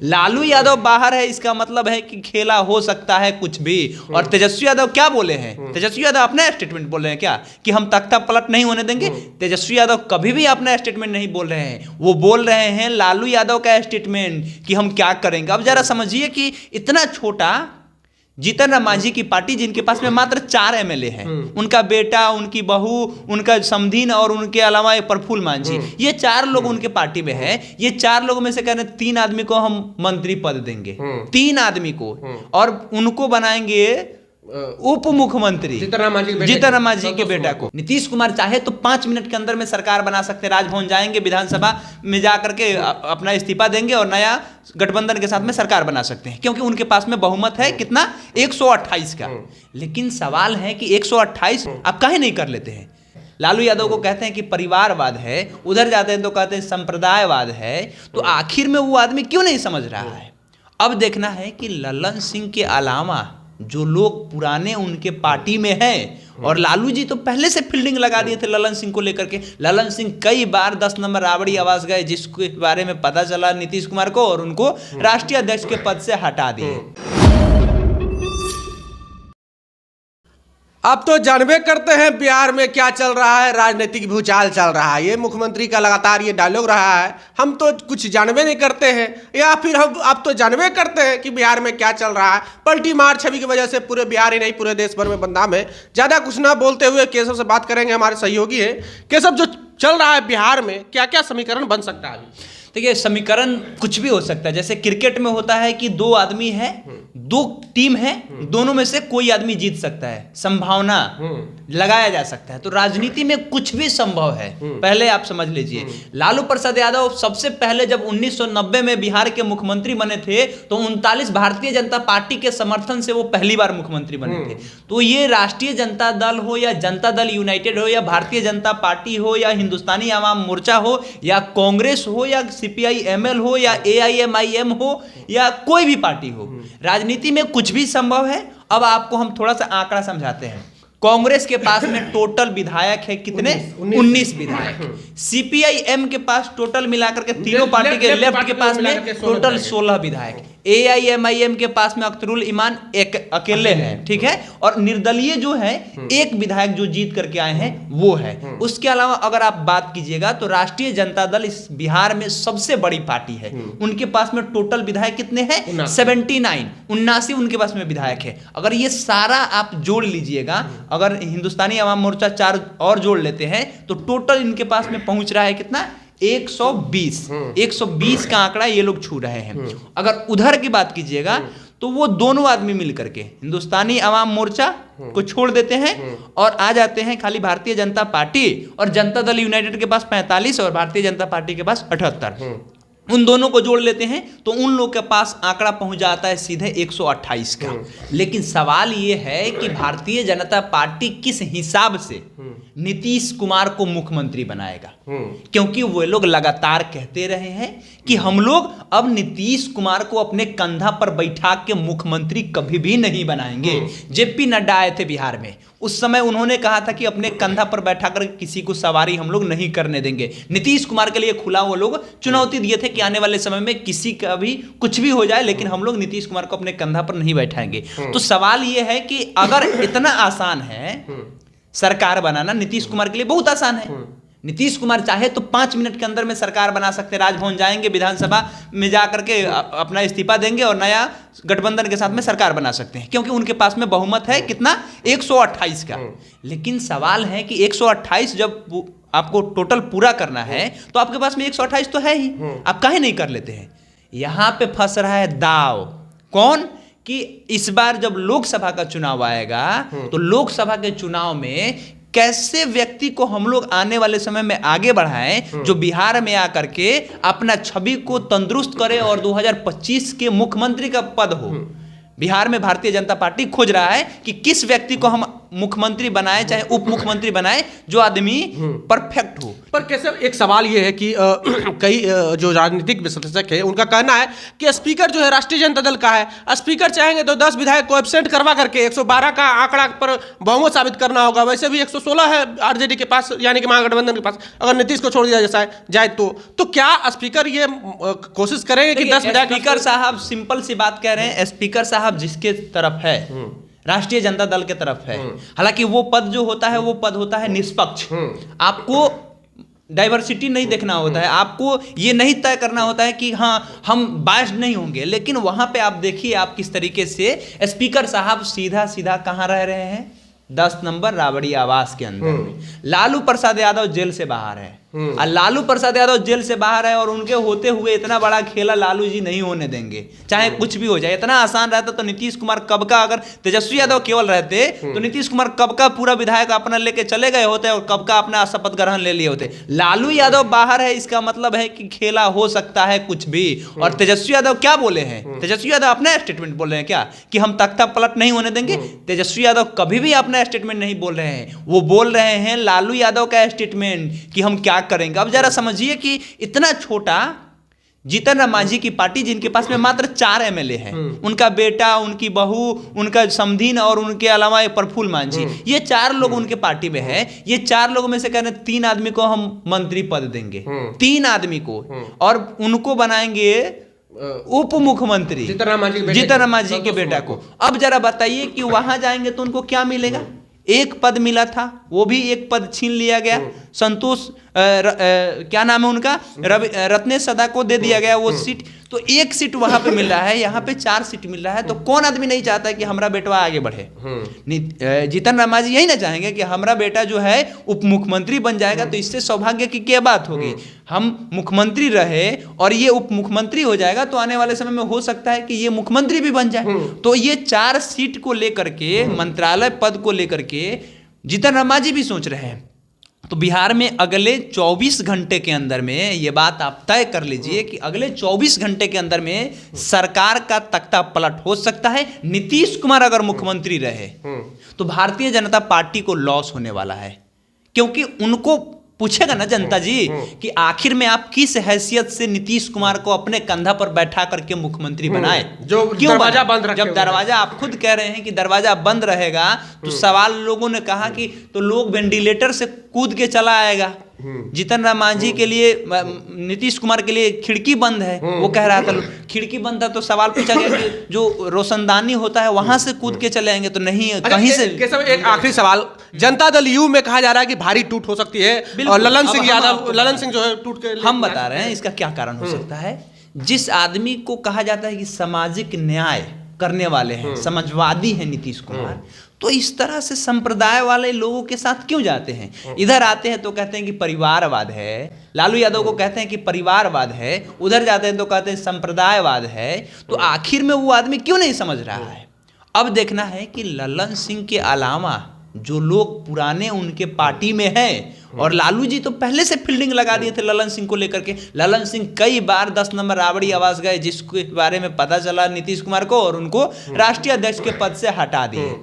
लालू यादव बाहर है, इसका मतलब है कि खेला हो सकता है कुछ भी। और तेजस्वी यादव क्या बोले हैं? तेजस्वी यादव अपना स्टेटमेंट बोल रहे हैं क्या कि हम तख्ता पलट नहीं होने देंगे? तेजस्वी यादव कभी भी अपना स्टेटमेंट नहीं बोल रहे हैं, वो बोल रहे हैं लालू यादव का स्टेटमेंट कि हम क्या करेंगे। अब जरा समझिए कि इतना छोटा जीतन राम मांझी की पार्टी, जिनके पास में मात्र 4 एमएलए हैं, उनका बेटा, उनकी बहू, उनका समधीन और उनके अलावा प्रफुल्ल मांझी, ये 4 लोग उनके पार्टी में हैं। ये 4 लोगों में से कह रहे हैं 3 आदमी को हम मंत्री पद देंगे, 3 आदमी को, और उनको बनाएंगे उप मुख्यमंत्री जीतन राम मांझी के बेटा को। नीतीश कुमार चाहे तो 5 मिनट के अंदर में सरकार बना सकते हैं, राजभवन जाएंगे, विधानसभा में जाकर के अपना इस्तीफा देंगे और नया गठबंधन के साथ में सरकार बना सकते हैं, क्योंकि उनके पास में बहुमत है कितना, 128 का। लेकिन सवाल है कि 128 आप काहे नहीं कर लेते हैं? लालू यादव को कहते हैं कि परिवारवाद है, उधर जाते हैं तो कहते हैं संप्रदायवाद है, तो आखिर में वो आदमी क्यों नहीं समझ रहा है? अब देखना है कि ललन सिंह के अलावा जो लोग पुराने उनके पार्टी में हैं, और लालू जी तो पहले से फील्डिंग लगा दिए थे ललन सिंह को लेकर के। ललन सिंह कई बार 10 नंबर राबड़ी आवाज गए, जिसके बारे में पता चला नीतीश कुमार को, और उनको राष्ट्रीय अध्यक्ष के पद से हटा दिए। अब तो जानबे करते हैं बिहार में क्या चल रहा है, राजनीतिक भूचाल चल रहा है। ये मुख्यमंत्री का लगातार ये डायलॉग रहा है, हम तो कुछ जानबे नहीं करते हैं, या फिर हम अब तो जानबे करते हैं कि बिहार में क्या चल रहा है। पलटी मार छवि की वजह से पूरे बिहार ही नहीं पूरे देश भर में बदनाम है। ज़्यादा कुछ ना बोलते हुए केशव से बात करेंगे, हमारे सहयोगी हैं। केशव, जो चल रहा है बिहार में, क्या क्या समीकरण बन सकता है? देखिए, समीकरण कुछ भी हो सकता है। जैसे क्रिकेट में होता है कि 2 आदमी है, 2 टीम है, दोनों में से कोई आदमी जीत सकता है, संभावना लगाया जा सकता है। तो राजनीति में कुछ भी संभव है, पहले आप समझ लीजिए। लालू प्रसाद यादव सबसे पहले जब 1990 में बिहार के मुख्यमंत्री बने थे, तो 39 भारतीय जनता पार्टी के समर्थन से वो पहली बार मुख्यमंत्री बने थे। तो ये राष्ट्रीय जनता दल हो, या जनता दल यूनाइटेड हो, या भारतीय जनता पार्टी हो, या हिंदुस्तानी आवाम मोर्चा हो, या कांग्रेस हो, या CPI-ML हो, या AIMIM हो, या कोई भी पार्टी हो, राजनीति में कुछ भी संभव है। अब आपको हम थोड़ा सा आंकड़ा समझाते हैं। कांग्रेस के पास में टोटल विधायक है कितने? 19 विधायक। CPI-M के पास टोटल मिलाकर के तीनों पार्टी के लेफ्ट के पास में टोटल 16 विधायक। AIMIM के पास में अख्तरुल इमान एक अकेले हैं, ठीक है। और निर्दलीय जो है, 1 विधायक जो जीत करके आए हैं वो है। उसके अलावा अगर आप बात कीजिएगा तो राष्ट्रीय जनता दल इस बिहार में सबसे बड़ी पार्टी है। उनके पास में टोटल विधायक कितने हैं? 79 उनके पास में विधायक है। अगर ये सारा आप जोड़ लीजिएगा, अगर हिंदुस्तानी आवाम मोर्चा 4 और जोड़ लेते हैं, तो टोटल इनके पास में पहुंच रहा है कितना? 120 का आंकड़ा ये लोग छू रहे हैं। अगर उधर की बात कीजिएगा तो वो दोनों आदमी मिलकर के हिंदुस्तानी आवाम मोर्चा को छोड़ देते हैं और आ जाते हैं खाली भारतीय जनता पार्टी और जनता दल यूनाइटेड के पास 45 और भारतीय जनता पार्टी के पास 78। उन दोनों को जोड़ लेते हैं तो उन लोग के पास आंकड़ा पहुंच जाता है सीधे 128 का। लेकिन सवाल ये है कि भारतीय जनता पार्टी किस हिसाब से नीतीश कुमार को मुख्यमंत्री बनाएगा, क्योंकि वो लोग लगातार कहते रहे हैं कि हम लोग अब नीतीश कुमार को अपने कंधा पर बैठा के मुख्यमंत्री कभी भी नहीं बनाएंगे। जेपी नड्डा आए थे बिहार में, उस समय उन्होंने कहा था कि अपने कंधा पर बैठा कर किसी को सवारी हम लोग नहीं करने देंगे। नीतीश कुमार के लिए खुला वो लोग चुनौती दिए थे कि आने वाले समय में किसी का भी कुछ भी हो जाए, लेकिन हम लोग नीतीश कुमार को अपने कंधा पर नहीं बैठाएंगे। तो सवाल ये है कि अगर इतना आसान है सरकार बनाना, नीतीश कुमार के लिए बहुत आसान है। नीतीश कुमार चाहे तो 5 मिनट के अंदर में सरकार बना सकते हैं, राजभवन जाएंगे, विधानसभा में जाकर के अपना इस्तीफा देंगे और नया गठबंधन के साथ में सरकार बना सकते हैं, क्योंकि उनके पास में बहुमत है कितना? 128 का। लेकिन सवाल है कि 128 जब आपको टोटल पूरा करना है तो आपके पास में 128 तो है ही, आप काहे नहीं कर लेते हैं? यहां पे फंस रहा है दाव। कौन? कि इस बार जब लोकसभा का चुनाव आएगा तो लोकसभा के चुनाव में कैसे व्यक्ति को हम लोग आने वाले समय में आगे बढ़ाएं जो बिहार में आकर के अपना छवि को तंदुरुस्त करे और 2025 के मुख्यमंत्री का पद हो। बिहार में भारतीय जनता पार्टी खोज रहा है कि किस व्यक्ति को हम मुख्यमंत्री बनाए चाहे उप मुख्यमंत्री बनाए, जो आदमी परफेक्ट हो। पर कैसे, एक सवाल ये है कि कई जो राजनीतिक विश्लेषक है उनका कहना है कि स्पीकर जो है राष्ट्रीय जनता दल का है, स्पीकर चाहेंगे तो 10 विधायक को एब्सेंट करवा करके 112 का आंकड़ा पर बहुमत साबित करना होगा। वैसे भी 116 है आरजेडी के पास, यानी कि महागठबंधन के पास, अगर नीतीश को छोड़ दिया जाए तो क्या स्पीकर ये कोशिश करेंगे कि 10 विधायक? स्पीकर साहब सिंपल सी बात कह रहे हैं, स्पीकर साहब जिसके तरफ है, राष्ट्रीय जनता दल के तरफ है, हालांकि वो पद जो होता है वो पद होता है निष्पक्ष। आपको डाइवर्सिटी नहीं देखना होता है, आपको ये नहीं तय करना होता है कि हाँ हम बायस्ड नहीं होंगे, लेकिन वहां पे आप देखिए आप किस तरीके से स्पीकर साहब सीधा सीधा कहां रह रहे हैं, 10 नंबर राबड़ी आवास के अंदर में। लालू प्रसाद यादव जेल से बाहर है, और लालू प्रसाद यादव जेल से बाहर है, और उनके होते हुए इतना बड़ा खेला लालू जी नहीं होने देंगे, चाहे कुछ भी हो जाए। इतना आसान रहता तो नीतीश कुमार कब का, अगर तेजस्वी यादव केवल रहते तो नीतीश कुमार कब का पूरा विधायक अपना लेके चले गए होते और कब का अपना शपथ ग्रहण ले लिए होते। लालू यादव बाहर है, इसका मतलब है कि खेला हो सकता है कुछ भी। और तेजस्वी यादव क्या बोले हैं, तेजस्वी यादव अपना स्टेटमेंट बोल रहे हैं क्या कि हम तख्ता पलट नहीं होने देंगे? तेजस्वी यादव कभी भी अपना स्टेटमेंट नहीं बोल रहे हैं, वो बोल रहे हैं लालू यादव का स्टेटमेंट कि हम क्या करेंगे। अब जरा समझिए कि इतना छोटा जीतन राम मांझी की पार्टी, जिनके पास में मात्र 4 एमएलए हैं, उनका बेटा, उनकी बहू, उनका समधीन और उनके अलावा प्रफुल्ल मांझी, ये 4 लोग उनके पार्टी में हैं। ये 4 लोगों में से कह रहे हैं 3 आदमी को हम मंत्री पद देंगे, 3 आदमी को, और उनको बनाएंगे उप मुख्यमंत्री जीतन राम मांझी के बेटा को। अब जरा बताइए कि वहां जाएंगे तो उनको क्या मिलेगा? एक पद मिला था, वो भी एक पद छीन लिया गया। संतोष क्या नाम है उनका, रत्नेश सदा को दे दिया गया वो सीट। तो एक सीट वहां पे मिल रहा है, यहाँ पे 4 सीट मिल रहा है। तो कौन आदमी नहीं चाहता कि हमारा बेटवा आगे बढ़े? जीतन राम मांझी यही ना चाहेंगे कि हमारा बेटा जो है उप मुख्यमंत्री बन जाएगा, तो इससे सौभाग्य की क्या बात होगी। हम मुख्यमंत्री रहे और ये उप मुख्यमंत्री हो जाएगा, तो आने वाले समय में हो सकता है कि ये मुख्यमंत्री भी बन जाए। तो ये 4 सीट को लेकर के, मंत्रालय पद को लेकर के जीतन राम मांझी भी सोच रहे हैं। तो बिहार में अगले 24 घंटे के अंदर में, ये बात आप तय कर लीजिए कि अगले 24 घंटे के अंदर में सरकार का तख्ता पलट हो सकता है। नीतीश कुमार अगर मुख्यमंत्री रहे तो भारतीय जनता पार्टी को लॉस होने वाला है, क्योंकि उनको पूछेगा ना जनता जी कि आखिर में आप किस हैसियत से नीतीश कुमार को अपने कंधा पर बैठा करके मुख्यमंत्री बनाए, जो क्यों दरवाजा बंद रखे? जब दरवाजा, आप खुद कह रहे हैं कि दरवाजा बंद रहेगा, तो सवाल लोगों ने कहा कि तो लोग वेंटिलेटर से कूद के चला आएगा। जीतन राम मांझी के लिए, नीतीश कुमार के लिए खिड़की बंद है, वो कह रहा था खिड़की बंद था, तो सवाल पूछा गया कि जो रोशनदानी होता है वहां से कूद के चले आएंगे, तो नहीं, कहीं से। एक आखिरी सवाल, जनता दल यू में कहा जा रहा है कि भारी टूट हो सकती है, और ललन सिंह यादव, ललन सिंह जो है टूट के, हम बता रहे हैं इसका क्या कारण हो सकता है। जिस आदमी को कहा जाता है कि सामाजिक न्याय करने वाले हैं, समाजवादी हैं नीतीश कुमार, तो इस तरह से संप्रदाय वाले लोगों के साथ क्यों जाते हैं? इधर आते हैं तो कहते हैं कि परिवारवाद है, लालू यादव को कहते हैं कि परिवारवाद है, उधर जाते हैं तो कहते हैं संप्रदायवाद है। तो आखिर में वो आदमी क्यों नहीं समझ रहा है? अब देखना है कि ललन सिंह के अलावा जो लोग पुराने उनके पार्टी में हैं, और लालू जी तो पहले से फील्डिंग लगा दिए थे ललन सिंह को लेकर के। ललन सिंह कई बार 10 नंबर राबड़ी आवास गए, जिसके बारे में पता चला नीतीश कुमार को, और उनको राष्ट्रीय अध्यक्ष के पद से हटा दिए।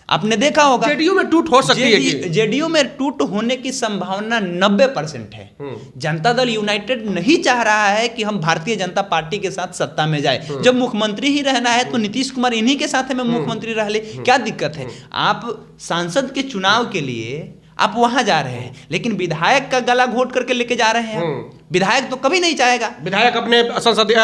आपने देखा होगा जेडीयू में टूट हो सकती है, जेडीयू में टूट होने की संभावना 90% है। जनता दल यूनाइटेड नहीं चाह रहा है कि हम भारतीय जनता पार्टी के साथ सत्ता में जाए। जब मुख्यमंत्री ही रहना है तो नीतीश कुमार इन्हीं के साथ में मुख्यमंत्री रह ले, क्या दिक्कत है? आप सांसद के चुनाव के लिए आप वहां जा रहे हैं, लेकिन विधायक का गला घोट करके लेके जा रहे हैं। विधायक तो कभी नहीं चाहेगा, विधायक अपने संसदीय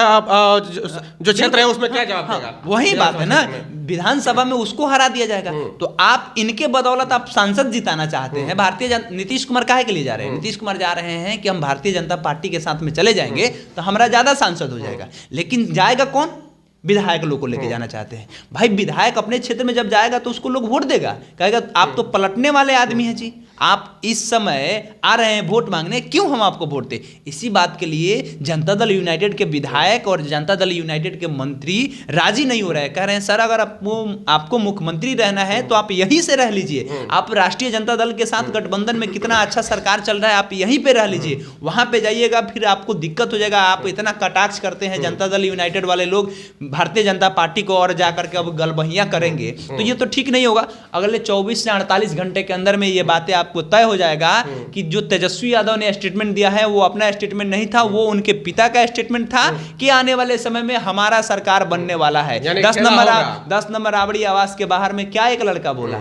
जो क्षेत्र है उसमें क्या जवाब देगा? वही बात है ना, विधानसभा में उसको हरा दिया जाएगा। तो आप इनके बदौलत आप सांसद जिताना चाहते हैं। नीतीश कुमार काहे के लिए जा रहे हैं? नीतीश कुमार जा रहे हैं कि हम भारतीय जनता पार्टी के साथ में चले जाएंगे तो हमारा ज्यादा सांसद हो जाएगा। लेकिन जाएगा कौन? विधायक लोग को लेके जाना चाहते हैं। भाई विधायक अपने क्षेत्र में जब जाएगा तो उसको लोग वोट देगा, कहेगा आप तो पलटने वाले आदमी हैं जी, आप इस समय आ रहे हैं वोट मांगने, क्यों हम आपको वोट दें? इसी बात के लिए जनता दल यूनाइटेड के विधायक और जनता दल यूनाइटेड के मंत्री राजी नहीं हो रहे, कह रहे हैं सर अगर आपको मुख्यमंत्री रहना है तो आप यहीं से रह लीजिए। आप राष्ट्रीय जनता दल के साथ गठबंधन में कितना अच्छा सरकार चल रहा है, आप यहीं पे रह लीजिए, वहां पे जाइएगा फिर आपको दिक्कत हो जाएगा। आप इतना कटाक्ष करते हैं जनता दल यूनाइटेड वाले लोग भारतीय जनता पार्टी को और जाकर के अब गलबहियां करेंगे, तो ये तो ठीक नहीं होगा। अगले 24 से 48 घंटे के अंदर में ये बातें आपको तय हो जाएगा कि जो तेजस्वी यादव ने स्टेटमेंट दिया है वो अपना स्टेटमेंट नहीं था, वो उनके पिता का स्टेटमेंट था कि आने वाले समय में हमारा सरकार बनने वाला है। 10 नंबर राबड़ी आवास के बाहर में क्या एक लड़का बोला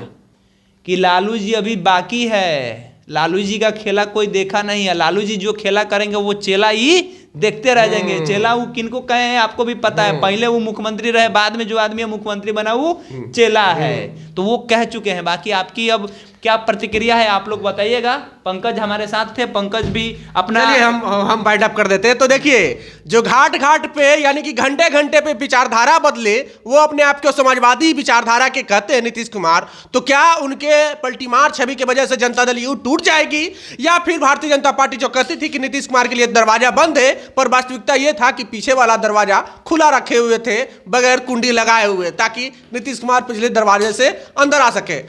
कि लालू जी अभी बाकी है, लालू जी का खेला कोई देखा नहीं है, लालू जी जो खेला करेंगे वो चेला ही देखते रह जाएंगे। चेला वो किनको कहे हैं आपको भी पता है, पहले वो मुख्यमंत्री रहे, बाद में जो आदमी मुख्यमंत्री बना वो चेला है, तो वो कह चुके हैं। बाकी आपकी अब क्या प्रतिक्रिया है आप लोग बताइएगा। पंकज हमारे साथ थे, पंकज भी अपना हम वाइंड अप कर देते हैं। तो देखिए जो घाट घाट पे यानी कि घंटे घंटे पे विचारधारा बदले, वो अपने आप को समाजवादी विचारधारा के कहते हैं नीतीश कुमार, तो क्या उनके पलटीमार छवि की वजह से जनता दल यू टूट जाएगी, या फिर भारतीय जनता पार्टी जो कहती थी कि नीतीश कुमार के लिए दरवाजा बंद है, पर वास्तविकता यह था कि पीछे वाला दरवाजा खुला रखे हुए थे बगैर कुंडी लगाए हुए, ताकि नीतीश कुमार पिछले दरवाजे से अंदर आ सके।